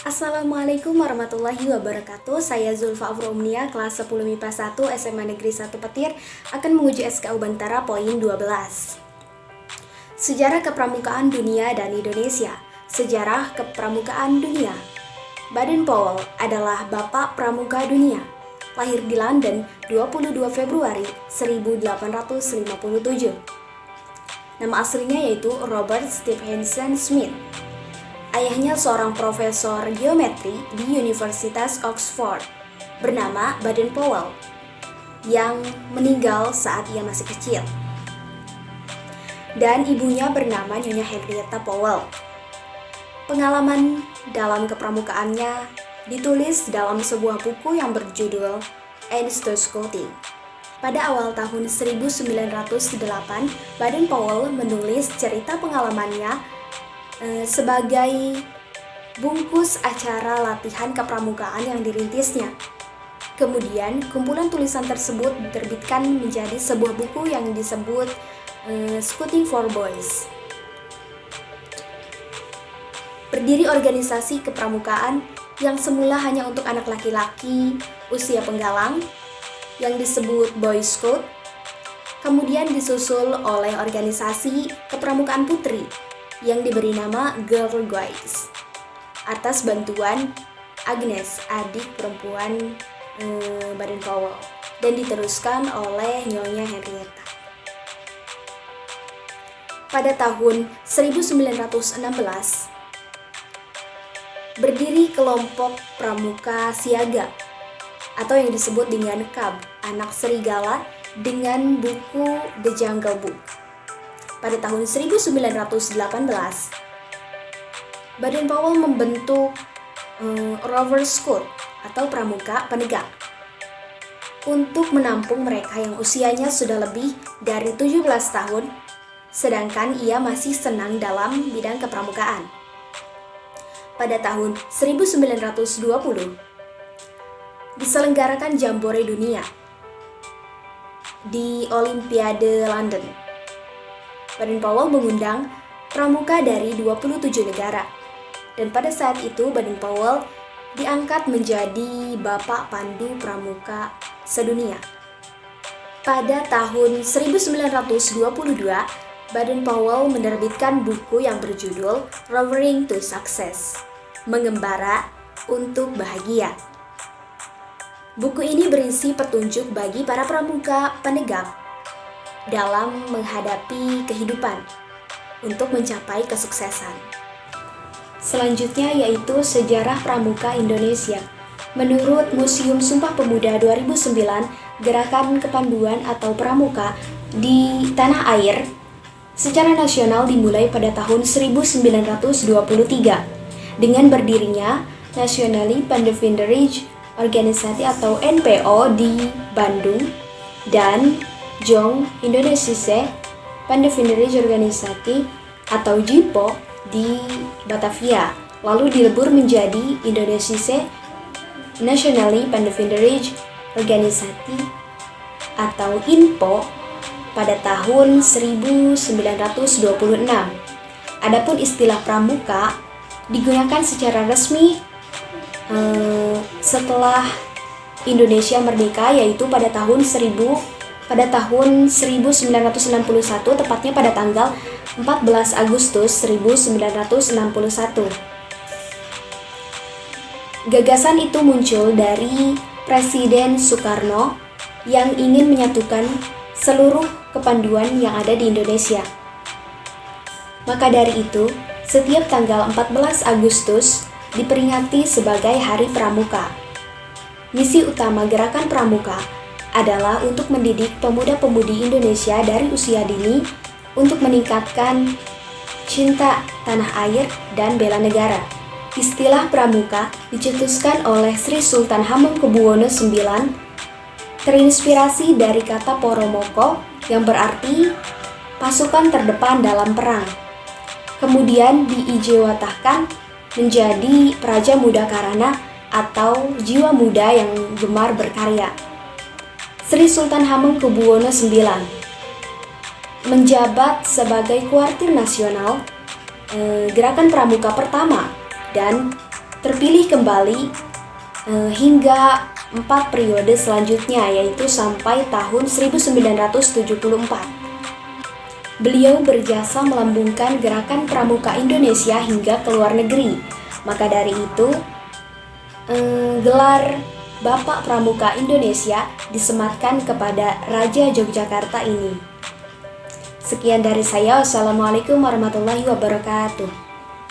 Assalamualaikum warahmatullahi wabarakatuh. Saya Zulfa Afromnia, kelas 10 MIPA 1 SMA Negeri 1 Petir akan menguji SKU Bantara poin 12. Sejarah Kepramukaan Dunia dan Indonesia. Sejarah Kepramukaan Dunia. Baden-Powell adalah Bapak Pramuka Dunia. Lahir di London 22 Februari 1857. Nama aslinya yaitu Robert Stephenson Smith. Ayahnya seorang profesor geometri di Universitas Oxford bernama Baden-Powell yang meninggal saat ia masih kecil. Dan ibunya bernama Nyonya Henrietta Powell. Pengalaman dalam kepramukaannya ditulis dalam sebuah buku yang berjudul Einstein Scouting. Pada awal tahun 1908, Baden-Powell menulis cerita pengalamannya sebagai bungkus acara latihan kepramukaan yang dirintisnya. Kemudian, kumpulan tulisan tersebut diterbitkan menjadi sebuah buku yang disebut Scouting for Boys. Berdiri organisasi kepramukaan yang semula hanya untuk anak laki-laki usia penggalang yang disebut Boy Scout, kemudian disusul oleh organisasi kepramukaan putri yang diberi nama Girl Guides atas bantuan Agnes, adik perempuan Baden-Powell, dan diteruskan oleh Nyonya Henrietta. Pada tahun 1916, berdiri kelompok pramuka siaga atau yang disebut dengan KAB, Anak Serigala, dengan buku The Jungle Book. Pada tahun 1918, Baden-Powell membentuk Rover Scout atau pramuka penegak untuk menampung mereka yang usianya sudah lebih dari 17 tahun, sedangkan ia masih senang dalam bidang kepramukaan. Pada tahun 1920, diselenggarakan Jambore Dunia di Olimpiade London. Baden-Powell mengundang pramuka dari 27 negara. Dan pada saat itu Baden-Powell diangkat menjadi Bapak Pandu Pramuka sedunia. Pada tahun 1922, Baden-Powell menerbitkan buku yang berjudul Rovering to Success, Mengembara untuk Bahagia. Buku ini berisi petunjuk bagi para pramuka penegak dalam menghadapi kehidupan untuk mencapai kesuksesan. Selanjutnya yaitu Sejarah Pramuka Indonesia. Menurut Museum Sumpah Pemuda 2009, gerakan kepanduan atau pramuka di tanah air secara nasional dimulai pada tahun 1923 dengan berdirinya Nationally Pandevinderij Organisasi atau NPO di Bandung dan Jong Indonesische Pandevinderij Organisasi atau JIPO di Batavia, lalu dilebur menjadi Indonesische Nationally Pandevinderij Organisasi atau INPO pada tahun 1926. Adapun istilah pramuka digunakan secara resmi setelah Indonesia merdeka, yaitu pada tahun 1961, tepatnya pada tanggal 14 Agustus 1961. Gagasan itu muncul dari Presiden Soekarno yang ingin menyatukan seluruh kepanduan yang ada di Indonesia. Maka dari itu, setiap tanggal 14 Agustus diperingati sebagai Hari Pramuka. Misi utama gerakan pramuka adalah untuk mendidik pemuda-pemudi Indonesia dari usia dini untuk meningkatkan cinta tanah air dan bela negara. Istilah pramuka dicetuskan oleh Sri Sultan Hamengkubuwono IX, terinspirasi dari kata Poromoko yang berarti pasukan terdepan dalam perang. Kemudian diijewantahkan menjadi Praja Muda Karana atau jiwa muda yang gemar berkarya. Sri Sultan Hamengkubuwono IX menjabat sebagai kuartir nasional gerakan pramuka pertama dan terpilih kembali hingga 4 periode selanjutnya, yaitu sampai tahun 1974. Beliau berjasa melambungkan gerakan pramuka Indonesia hingga ke luar negeri. Maka dari itu, gelar Bapak Pramuka Indonesia disematkan kepada Raja Yogyakarta ini. Sekian dari saya. Wassalamualaikum warahmatullahi wabarakatuh.